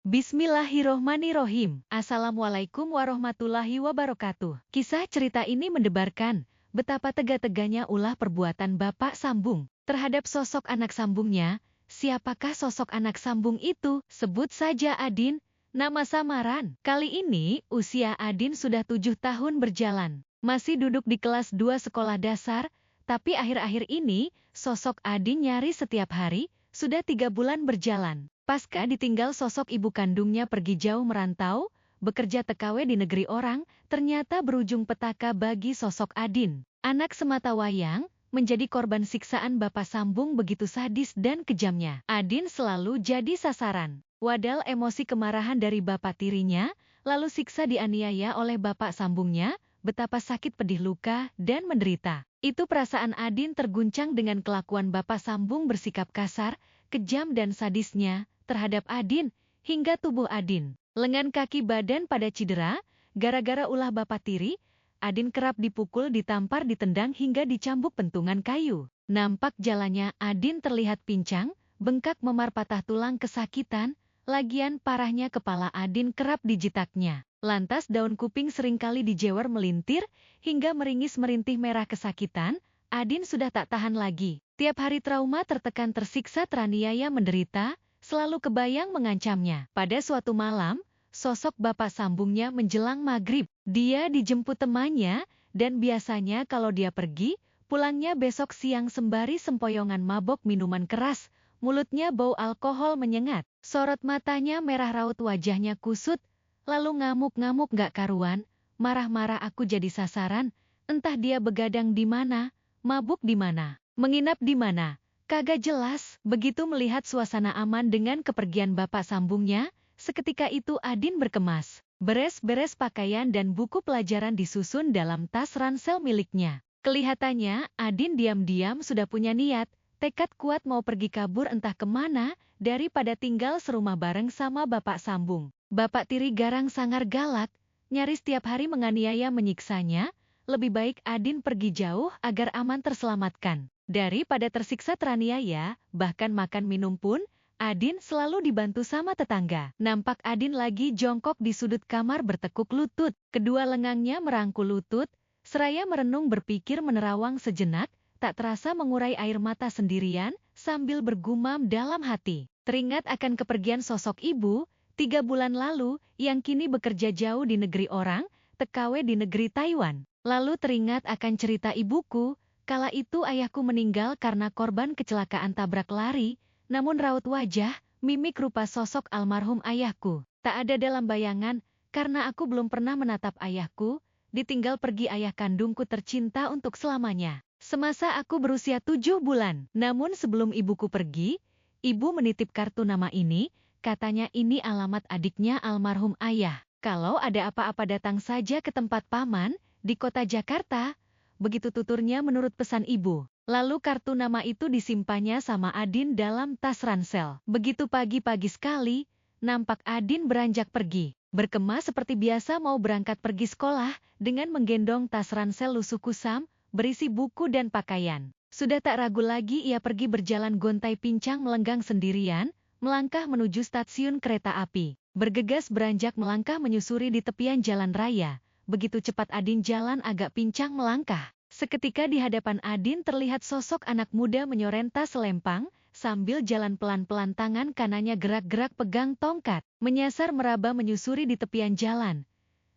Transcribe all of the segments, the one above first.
Bismillahirrohmanirrohim. Assalamualaikum warahmatullahi wabarakatuh. Kisah cerita ini mendebarkan betapa tega-teganya ulah perbuatan Bapak Sambung terhadap sosok anak sambungnya. Siapakah sosok anak sambung itu? Sebut saja Adin, nama samaran. Kali ini usia Adin sudah 7 tahun berjalan. Masih duduk di kelas 2 sekolah dasar, tapi akhir-akhir ini sosok Adin nyaris setiap hari. Sudah 3 bulan berjalan. Pasca ditinggal sosok ibu kandungnya pergi jauh merantau, bekerja TKW di negeri orang, ternyata berujung petaka bagi sosok Adin. Anak semata wayang, menjadi korban siksaan Bapak Sambung begitu sadis dan kejamnya. Adin selalu jadi sasaran. Wadal emosi kemarahan dari bapak tirinya, lalu siksa dianiaya oleh Bapak Sambungnya, betapa sakit pedih luka dan menderita. Itu perasaan Adin terguncang dengan kelakuan Bapak Sambung bersikap kasar, kejam dan sadisnya terhadap Adin, hingga tubuh Adin, lengan kaki badan pada cedera, gara-gara ulah bapak tiri, Adin kerap dipukul, ditampar, ditendang hingga dicambuk pentungan kayu. Nampak jalannya Adin terlihat pincang, bengkak, memar, patah tulang kesakitan, lagian parahnya kepala Adin kerap dijitaknya. Lantas daun kuping seringkali dijewer melintir, hingga meringis merintih merah kesakitan. Adin sudah tak tahan lagi. Tiap hari trauma, tertekan, tersiksa, teraniaya, menderita, selalu kebayang mengancamnya. Pada suatu malam, sosok Bapak Sambungnya menjelang maghrib. Dia dijemput temannya, dan biasanya kalau dia pergi, pulangnya besok siang sembari sempoyongan mabok minuman keras. Mulutnya bau alkohol menyengat, sorot matanya merah raut, wajahnya kusut, lalu ngamuk-ngamuk gak karuan. Marah-marah aku jadi sasaran, entah dia begadang di mana, mabuk di mana, menginap di mana, kagak jelas. Begitu melihat suasana aman dengan kepergian Bapak Sambungnya, seketika itu Adin berkemas, beres-beres pakaian dan buku pelajaran disusun dalam tas ransel miliknya. Kelihatannya Adin diam-diam sudah punya niat, tekad kuat mau pergi kabur entah kemana, daripada tinggal serumah bareng sama Bapak Sambung. Bapak tiri garang sangar galak, nyaris tiap hari menganiaya menyiksanya. Lebih baik Adin pergi jauh agar aman terselamatkan. Daripada tersiksa teraniaya, bahkan makan minum pun, Adin selalu dibantu sama tetangga. Nampak Adin lagi jongkok di sudut kamar bertekuk lutut. Kedua lengannya merangkul lutut, seraya merenung berpikir menerawang sejenak, tak terasa mengurai air mata sendirian, sambil bergumam dalam hati. Teringat akan kepergian sosok ibu, 3 bulan lalu, yang kini bekerja jauh di negeri orang, TKW di negeri Taiwan. Lalu teringat akan cerita ibuku, kala itu ayahku meninggal karena korban kecelakaan tabrak lari, namun raut wajah, mimik rupa sosok almarhum ayahku tak ada dalam bayangan, karena aku belum pernah menatap ayahku, ditinggal pergi ayah kandungku tercinta untuk selamanya. Semasa aku berusia 7 bulan, namun sebelum ibuku pergi, ibu menitip kartu nama ini, katanya ini alamat adiknya almarhum ayah. Kalau ada apa-apa datang saja ke tempat paman, di kota Jakarta, begitu tuturnya menurut pesan ibu. Lalu kartu nama itu disimpannya sama Adin dalam tas ransel. Begitu pagi-pagi sekali, nampak Adin beranjak pergi. Berkemas seperti biasa mau berangkat pergi sekolah, dengan menggendong tas ransel lusuh kusam, berisi buku dan pakaian. Sudah tak ragu lagi ia pergi berjalan gontai pincang melenggang sendirian, melangkah menuju stasiun kereta api. Bergegas beranjak melangkah menyusuri di tepian jalan raya. Begitu cepat Adin jalan agak pincang melangkah. Seketika di hadapan Adin terlihat sosok anak muda menyoreng tas selempang, sambil jalan pelan-pelan, tangan kanannya gerak-gerak pegang tongkat, menyasar meraba menyusuri di tepian jalan.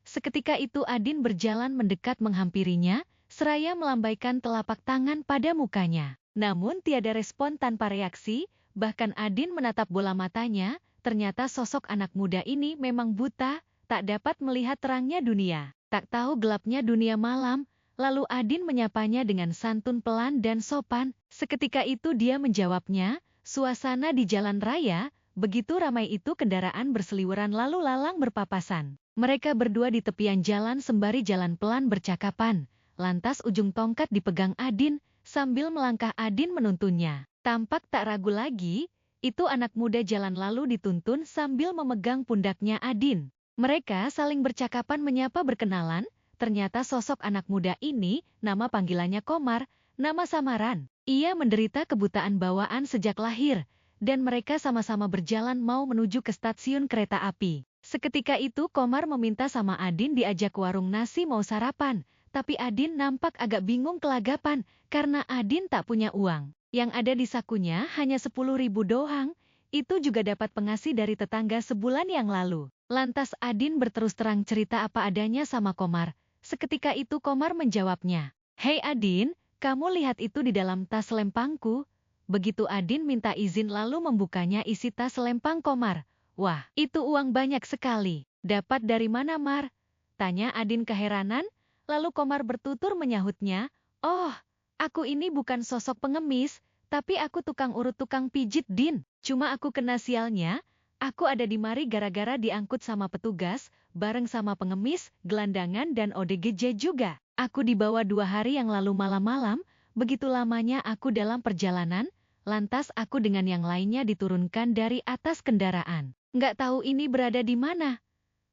Seketika itu Adin berjalan mendekat menghampirinya, seraya melambaikan telapak tangan pada mukanya. Namun tiada respon, tanpa reaksi, bahkan Adin menatap bola matanya, ternyata sosok anak muda ini memang buta, tak dapat melihat terangnya dunia. Tak tahu gelapnya dunia malam, lalu Adin menyapanya dengan santun pelan dan sopan. Seketika itu dia menjawabnya, suasana di jalan raya, begitu ramai itu kendaraan berseliweran lalu lalang berpapasan. Mereka berdua di tepian jalan sembari jalan pelan bercakapan. Lantas ujung tongkat dipegang Adin, sambil melangkah Adin menuntunnya. Tampak tak ragu lagi, itu anak muda jalan lalu dituntun sambil memegang pundaknya Adin. Mereka saling bercakapan menyapa berkenalan, ternyata sosok anak muda ini, nama panggilannya Komar, nama samaran. Ia menderita kebutaan bawaan sejak lahir, dan mereka sama-sama berjalan mau menuju ke stasiun kereta api. Seketika itu Komar meminta sama Adin diajak ke warung nasi mau sarapan, tapi Adin nampak agak bingung kelagapan karena Adin tak punya uang. Yang ada di sakunya hanya 10.000 doang, itu juga dapat pengasih dari tetangga sebulan yang lalu. Lantas Adin berterus terang cerita apa adanya sama Komar. Seketika itu Komar menjawabnya, "Hei Adin, kamu lihat itu di dalam tas lempangku." Begitu Adin minta izin lalu membukanya isi tas lempang Komar. "Wah, itu uang banyak sekali. Dapat dari mana, Mar?" tanya Adin keheranan. Lalu Komar bertutur menyahutnya, "Oh, aku ini bukan sosok pengemis, tapi aku tukang urut tukang pijit, Din. Cuma aku kena sialnya, aku ada di mari gara-gara diangkut sama petugas, bareng sama pengemis, gelandangan dan ODGJ juga. Aku dibawa 2 hari yang lalu malam-malam, begitu lamanya aku dalam perjalanan, lantas aku dengan yang lainnya diturunkan dari atas kendaraan. Nggak tahu ini berada di mana.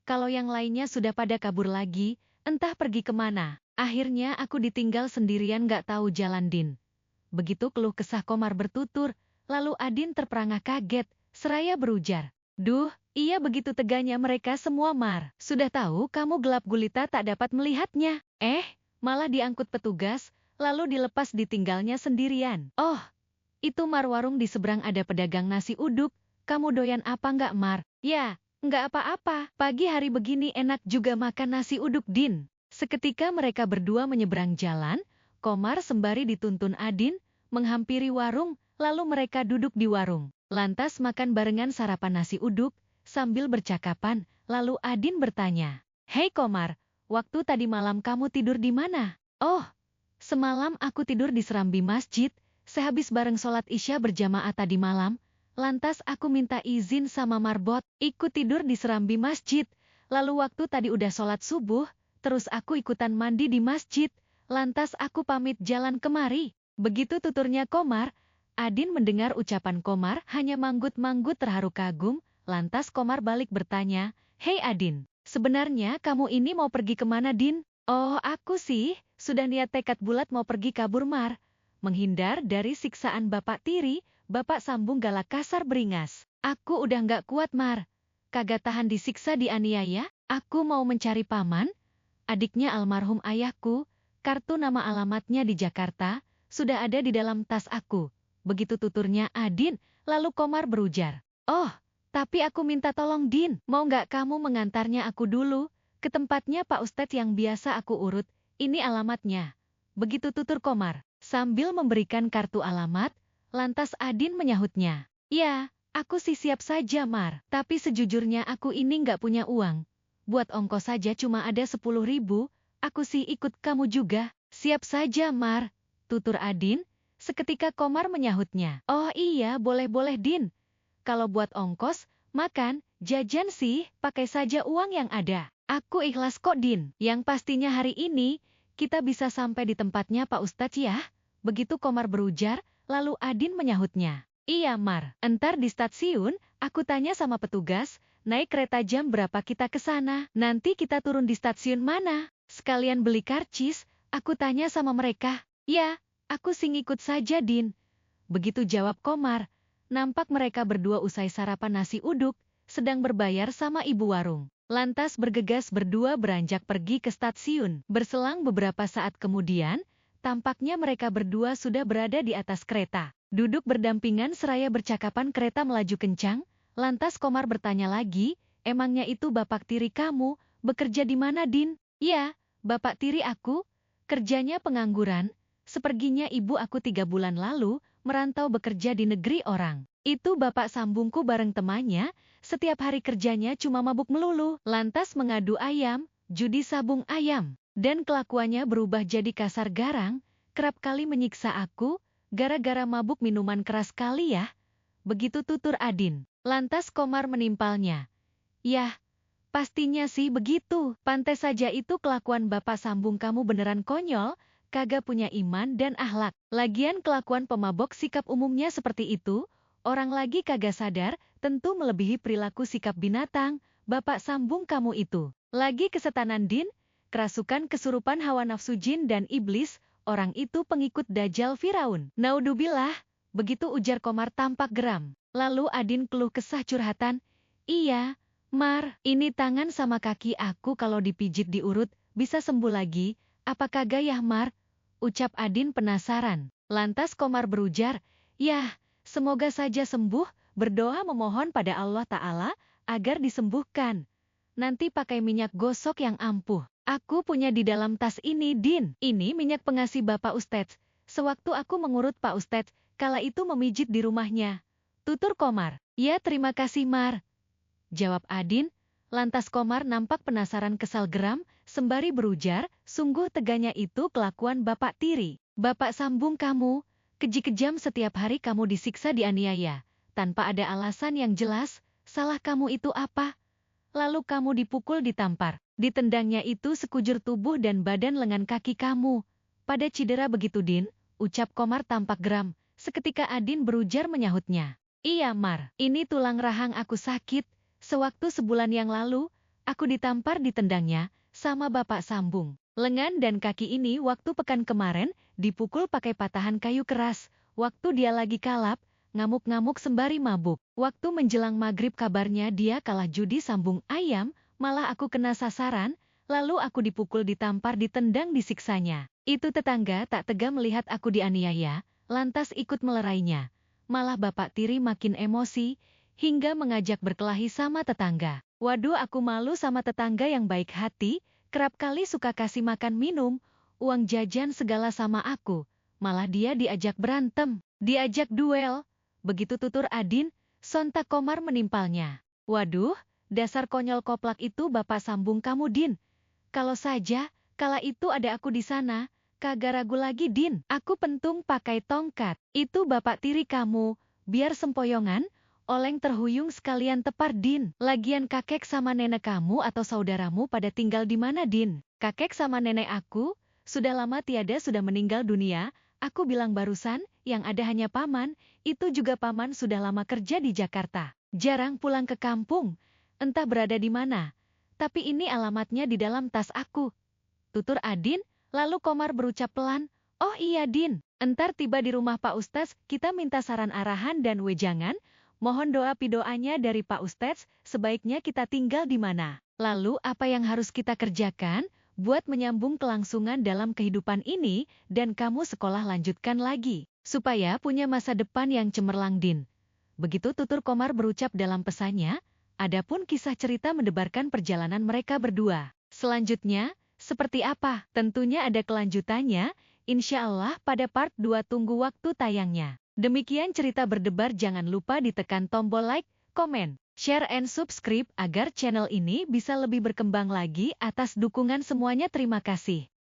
Kalau yang lainnya sudah pada kabur lagi, entah pergi kemana. Akhirnya aku ditinggal sendirian nggak tahu jalan, Din." Begitu keluh kesah Komar bertutur, lalu Adin terperangah kaget, seraya berujar, "Duh, iya begitu teganya mereka semua, Mar. Sudah tahu kamu gelap gulita tak dapat melihatnya. Malah diangkut petugas, lalu dilepas ditinggalnya sendirian. Oh, itu Mar, warung di seberang ada pedagang nasi uduk. Kamu doyan apa nggak, Mar?" "Ya, nggak apa-apa. Pagi hari begini enak juga makan nasi uduk, Din." Seketika mereka berdua menyeberang jalan, Komar sembari dituntun Adin, menghampiri warung, lalu mereka duduk di warung. Lantas makan barengan sarapan nasi uduk, sambil bercakapan, lalu Adin bertanya, "Hei Komar, waktu tadi malam kamu tidur di mana?" "Oh, semalam aku tidur di serambi masjid, sehabis bareng sholat isya berjamaah tadi malam. Lantas aku minta izin sama Marbot, ikut tidur di serambi masjid. Lalu waktu tadi udah sholat subuh, terus aku ikutan mandi di masjid. Lantas aku pamit jalan kemari." Begitu tuturnya Komar. Adin mendengar ucapan Komar hanya manggut-manggut terharu kagum. Lantas Komar balik bertanya, "Hei Adin, sebenarnya kamu ini mau pergi kemana, Din?" "Oh, aku sih, sudah niat tekad bulat mau pergi kabur, Mar. Menghindar dari siksaan Bapak Tiri." Bapak Sambung galak kasar beringas. "Aku udah nggak kuat, Mar. Kagak tahan disiksa dianiaya. Aku mau mencari paman, adiknya almarhum ayahku. Kartu nama alamatnya di Jakarta, sudah ada di dalam tas aku." Begitu tuturnya Adin, lalu Komar berujar, "Oh, tapi aku minta tolong, Din. Mau nggak kamu mengantarnya aku dulu ke tempatnya Pak Ustadz yang biasa aku urut? Ini alamatnya." Begitu tutur Komar, sambil memberikan kartu alamat. Lantas Adin menyahutnya, "Ya, aku sih siap saja, Mar. Tapi sejujurnya aku ini nggak punya uang. Buat ongkos saja cuma ada 10.000, aku sih ikut kamu juga." "Siap saja, Mar," tutur Adin. Seketika Komar menyahutnya, "Oh iya, boleh-boleh, Din. Kalau buat ongkos, makan, jajan sih, pakai saja uang yang ada. Aku ikhlas kok, Din. Yang pastinya hari ini, kita bisa sampai di tempatnya Pak Ustadz ya." Begitu Komar berujar. Lalu Adin menyahutnya, "Iya, Mar. Entar di stasiun, aku tanya sama petugas, naik kereta jam berapa kita ke sana. Nanti kita turun di stasiun mana. Sekalian beli karcis, aku tanya sama mereka." "Ya, aku sih ngikut saja, Din." Begitu jawab Komar. Nampak mereka berdua usai sarapan nasi uduk, sedang berbayar sama ibu warung. Lantas bergegas berdua beranjak pergi ke stasiun. Berselang beberapa saat kemudian, tampaknya mereka berdua sudah berada di atas kereta. Duduk berdampingan seraya bercakapan kereta melaju kencang. Lantas Komar bertanya lagi, "Emangnya itu Bapak Tiri kamu, bekerja di mana, Din?" "Ya, Bapak Tiri aku, kerjanya pengangguran. Seperginya ibu aku 3 bulan lalu, merantau bekerja di negeri orang. Itu Bapak Sambungku bareng temannya, setiap hari kerjanya cuma mabuk melulu. Lantas mengadu ayam, judi sabung ayam. Dan kelakuannya berubah jadi kasar garang, kerap kali menyiksa aku, gara-gara mabuk minuman keras kali ya." Begitu tutur Adin. Lantas Komar menimpalnya, "Yah, pastinya sih begitu. Pantes saja itu kelakuan Bapak Sambung kamu beneran konyol, kagak punya iman dan akhlak. Lagian kelakuan pemabok sikap umumnya seperti itu, orang lagi kagak sadar, tentu melebihi perilaku sikap binatang. Bapak Sambung kamu itu lagi kesetanan, Din. Kerasukan kesurupan hawa nafsu jin dan iblis, orang itu pengikut Dajjal Firaun. Naudzubillah." Begitu ujar Komar tampak geram. Lalu Adin keluh kesah curhatan, "Iya, Mar, ini tangan sama kaki aku kalau dipijit diurut, bisa sembuh lagi, apa kagak ya Mar?" Ucap Adin penasaran. Lantas Komar berujar, "Yah, semoga saja sembuh, berdoa memohon pada Allah Ta'ala, agar disembuhkan. Nanti pakai minyak gosok yang ampuh. Aku punya di dalam tas ini, Din. Ini minyak pengasih Bapak Ustadz. Sewaktu aku mengurut Pak Ustadz, kala itu memijit di rumahnya." Tutur Komar. "Ya terima kasih Mar," jawab Adin. Lantas Komar nampak penasaran kesal geram, sembari berujar, "Sungguh teganya itu kelakuan Bapak Tiri. Bapak Sambung kamu, keji kejam setiap hari kamu disiksa dianiaya, tanpa ada alasan yang jelas, salah kamu itu apa? Lalu kamu dipukul ditampar, ditendangnya itu sekujur tubuh dan badan lengan kaki kamu. Pada cedera begitu Din," ucap Komar tampak geram. Seketika Adin berujar menyahutnya, "Iya Mar, ini tulang rahang aku sakit. Sewaktu sebulan yang lalu, aku ditampar ditendangnya, sama Bapak Sambung. Lengan dan kaki ini waktu pekan kemarin, dipukul pakai patahan kayu keras. Waktu dia lagi kalap, ngamuk-ngamuk sembari mabuk. Waktu menjelang maghrib kabarnya dia kalah judi sambung ayam, malah aku kena sasaran, lalu aku dipukul ditampar ditendang disiksanya. Itu tetangga tak tega melihat aku dianiaya, lantas ikut melerainya. Malah Bapak Tiri makin emosi, hingga mengajak berkelahi sama tetangga. Waduh aku malu sama tetangga yang baik hati, kerap kali suka kasih makan minum, uang jajan segala sama aku. Malah dia diajak berantem, diajak duel." Begitu tutur Adin, sontak Komar menimpalnya. "Waduh, dasar konyol koplak itu Bapak Sambung kamu Din. Kalau saja, kala itu ada aku di sana, kagak ragu lagi Din. Aku pentung pakai tongkat. Itu Bapak Tiri kamu, biar sempoyongan, oleng terhuyung sekalian tepar Din. Lagian kakek sama nenek kamu atau saudaramu pada tinggal di mana Din?" "Kakek sama nenek aku, sudah lama tiada sudah meninggal dunia," aku bilang barusan, "yang ada hanya paman, itu juga paman sudah lama kerja di Jakarta. Jarang pulang ke kampung, entah berada di mana. Tapi ini alamatnya di dalam tas aku," tutur Adin. Lalu Komar berucap pelan, "Oh iya Din, entar tiba di rumah Pak Ustadz, kita minta saran arahan dan wejangan. Mohon doa pidoanya dari Pak Ustadz, sebaiknya kita tinggal di mana. Lalu apa yang harus kita kerjakan, buat menyambung kelangsungan dalam kehidupan ini, dan kamu sekolah lanjutkan lagi, supaya punya masa depan yang cemerlang Din." Begitu tutur Komar berucap dalam pesannya. Adapun kisah cerita mendebarkan perjalanan mereka berdua. Selanjutnya, seperti apa? Tentunya ada kelanjutannya, insya Allah pada part 2 tunggu waktu tayangnya. Demikian cerita berdebar, jangan lupa ditekan tombol like, komen, share and subscribe agar channel ini bisa lebih berkembang lagi. Atas dukungan semuanya terima kasih.